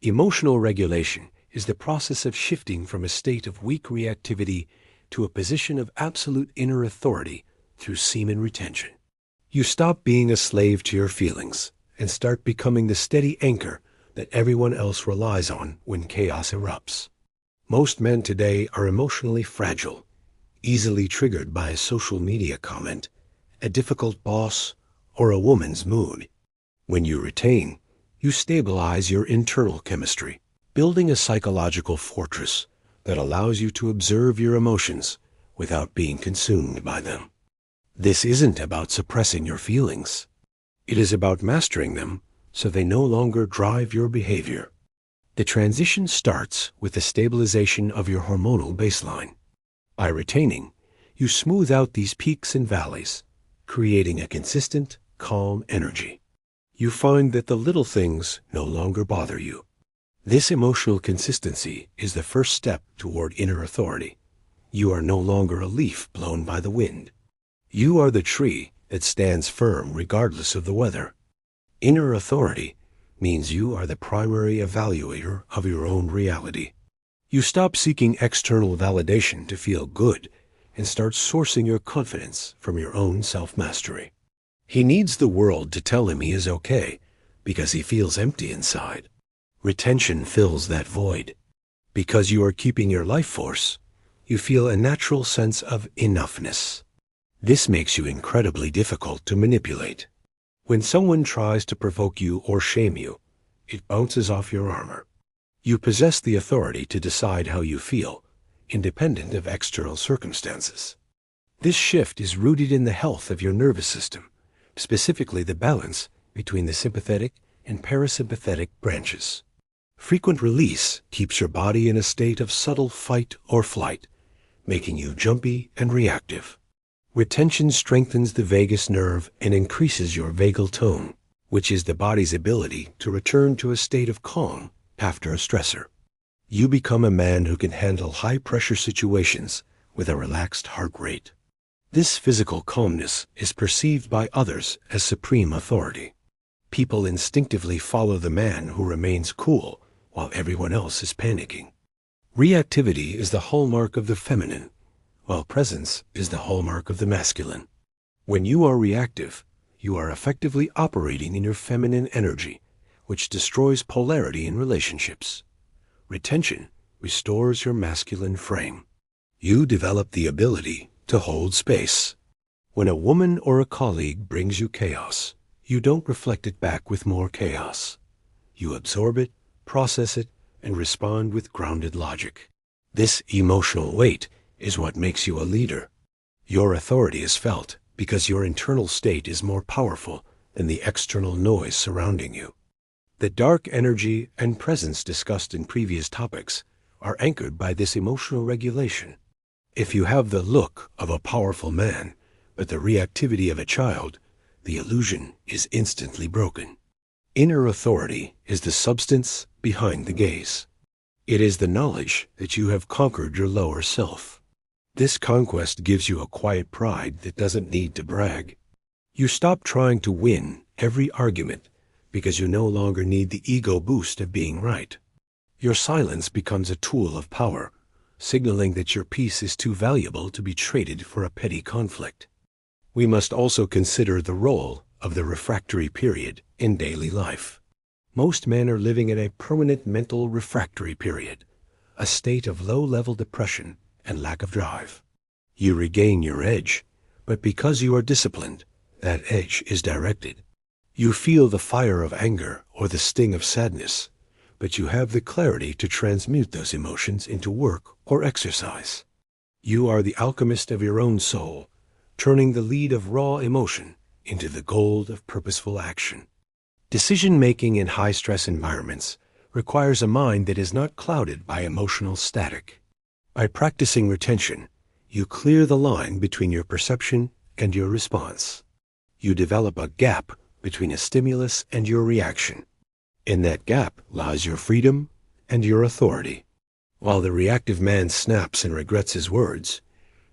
Emotional regulation is the process of shifting from a state of weak reactivity to a position of absolute inner authority through semen retention. You stop being a slave to your feelings and start becoming the steady anchor that everyone else relies on when chaos erupts. Most men today are emotionally fragile, easily triggered by a social media comment, a difficult boss, or a woman's mood. When you retain, you stabilize your internal chemistry, building a psychological fortress that allows you to observe your emotions without being consumed by them. This isn't about suppressing your feelings. It is about mastering them so they no longer drive your behavior. The transition starts with the stabilization of your hormonal baseline. By retaining, you smooth out these peaks and valleys, creating a consistent, calm energy. You find that the little things no longer bother you. This emotional consistency is the first step toward inner authority. You are no longer a leaf blown by the wind. You are the tree that stands firm regardless of the weather. Inner authority means you are the primary evaluator of your own reality. You stop seeking external validation to feel good and start sourcing your confidence from your own self-mastery. He needs the world to tell him he is okay because he feels empty inside. Retention fills that void. Because you are keeping your life force, you feel a natural sense of enoughness. This makes you incredibly difficult to manipulate. When someone tries to provoke you or shame you, it bounces off your armor. You possess the authority to decide how you feel, independent of external circumstances. This shift is rooted in the health of your nervous system, specifically the balance between the sympathetic and parasympathetic branches. Frequent release keeps your body in a state of subtle fight or flight, making you jumpy and reactive. Retention strengthens the vagus nerve and increases your vagal tone, which is the body's ability to return to a state of calm after a stressor. You become a man who can handle high-pressure situations with a relaxed heart rate. This physical calmness is perceived by others as supreme authority. People instinctively follow the man who remains cool while everyone else is panicking. Reactivity is the hallmark of the feminine, while presence is the hallmark of the masculine. When you are reactive, you are effectively operating in your feminine energy, which destroys polarity in relationships. Retention restores your masculine frame. You develop the ability to hold space. When a woman or a colleague brings you chaos, you don't reflect it back with more chaos. You absorb it, process it, and respond with grounded logic. This emotional weight is what makes you a leader. Your authority is felt because your internal state is more powerful than the external noise surrounding you. The dark energy and presence discussed in previous topics are anchored by this emotional regulation. If you have the look of a powerful man, but the reactivity of a child, the illusion is instantly broken. Inner authority is the substance behind the gaze. It is the knowledge that you have conquered your lower self. This conquest gives you a quiet pride that doesn't need to brag. You stop trying to win every argument because you no longer need the ego boost of being right. Your silence becomes a tool of power, signaling that your peace is too valuable to be traded for a petty conflict. We must also consider the role of the refractory period in daily life. Most men are living in a permanent mental refractory period, a state of low-level depression and lack of drive. You regain your edge, but because you are disciplined, that edge is directed. You feel the fire of anger or the sting of sadness, but you have the clarity to transmute those emotions into work or exercise. You are the alchemist of your own soul, turning the lead of raw emotion into the gold of purposeful action. Decision-making in high-stress environments requires a mind that is not clouded by emotional static. By practicing retention, you clear the line between your perception and your response. You develop a gap between a stimulus and your reaction. In that gap lies your freedom and your authority. While the reactive man snaps and regrets his words,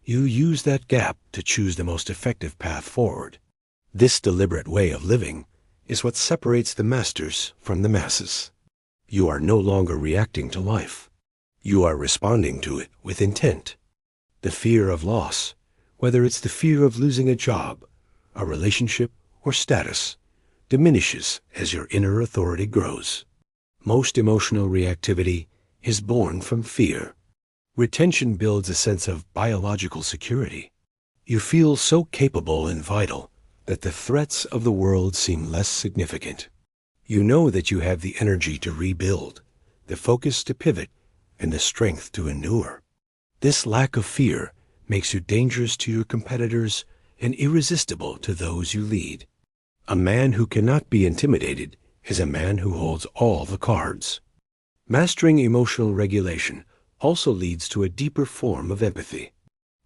you use that gap to choose the most effective path forward. This deliberate way of living is what separates the masters from the masses. You are no longer reacting to life. You are responding to it with intent. The fear of loss, whether it's the fear of losing a job, a relationship, or status, diminishes as your inner authority grows. Most emotional reactivity is born from fear. Retention builds a sense of biological security. You feel so capable and vital that the threats of the world seem less significant. You know that you have the energy to rebuild, the focus to pivot, and the strength to endure. This lack of fear makes you dangerous to your competitors and irresistible to those you lead. A man who cannot be intimidated is a man who holds all the cards. Mastering emotional regulation also leads to a deeper form of empathy.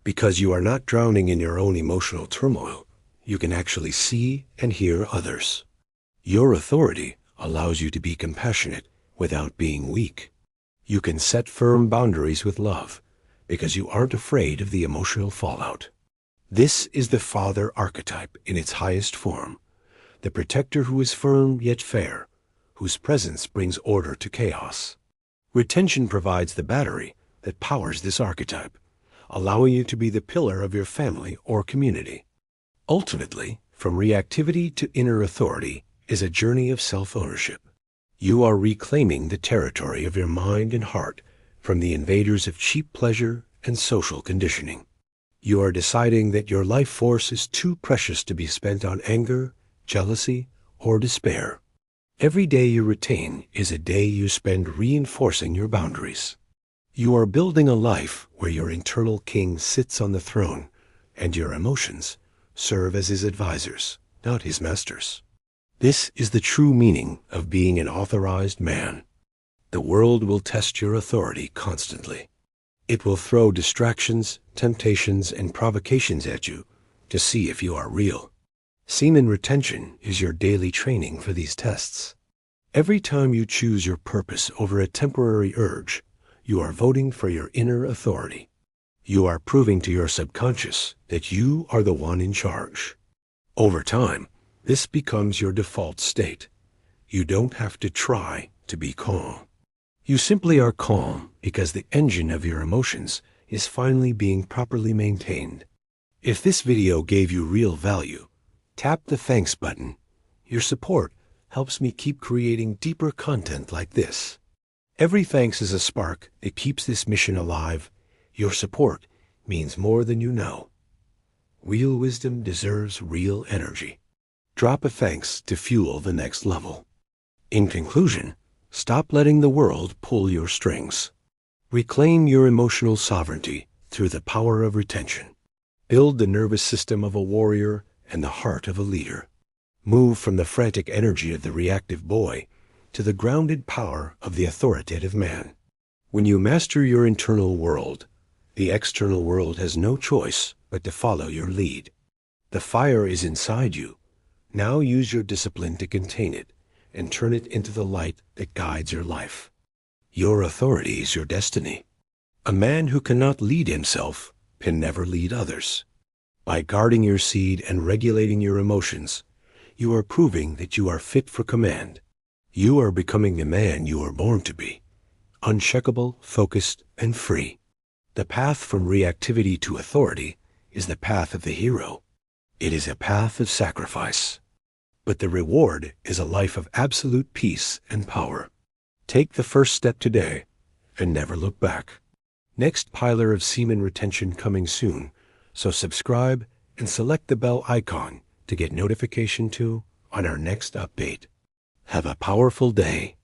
Because you are not drowning in your own emotional turmoil, you can actually see and hear others. Your authority allows you to be compassionate without being weak. You can set firm boundaries with love because you aren't afraid of the emotional fallout. This is the father archetype in its highest form, the protector who is firm yet fair, whose presence brings order to chaos. Retention provides the battery that powers this archetype, allowing you to be the pillar of your family or community. Ultimately, from reactivity to inner authority is a journey of self-ownership. You are reclaiming the territory of your mind and heart from the invaders of cheap pleasure and social conditioning. You are deciding that your life force is too precious to be spent on anger, jealousy, or despair. Every day you retain is a day you spend reinforcing your boundaries. You are building a life where your internal king sits on the throne and your emotions serve as his advisors, not his masters. This is the true meaning of being an authorized man. The world will test your authority constantly. It will throw distractions, temptations, and provocations at you to see if you are real. Semen retention is your daily training for these tests. Every time you choose your purpose over a temporary urge, you are voting for your inner authority. You are proving to your subconscious that you are the one in charge. Over time, this becomes your default state. You don't have to try to be calm. You simply are calm because the engine of your emotions is finally being properly maintained. If this video gave you real value, tap the thanks button. Your support helps me keep creating deeper content like this. Every thanks is a spark that keeps this mission alive. Your support means more than you know. Real wisdom deserves real energy. Drop a thanks to fuel the next level. In conclusion, stop letting the world pull your strings. Reclaim your emotional sovereignty through the power of retention. Build the nervous system of a warrior and the heart of a leader. Move from the frantic energy of the reactive boy to the grounded power of the authoritative man. When you master your internal world, the external world has no choice but to follow your lead. The fire is inside you. Now use your discipline to contain it and turn it into the light that guides your life. Your authority is your destiny. A man who cannot lead himself can never lead others. By guarding your seed and regulating your emotions, you are proving that you are fit for command. You are becoming the man you were born to be, uncheckable, focused, and free. The path from reactivity to authority is the path of the hero. It is a path of sacrifice. But the reward is a life of absolute peace and power. Take the first step today and never look back. Next piler of semen retention coming soon, so subscribe and select the bell icon to get notification on our next update. Have a powerful day.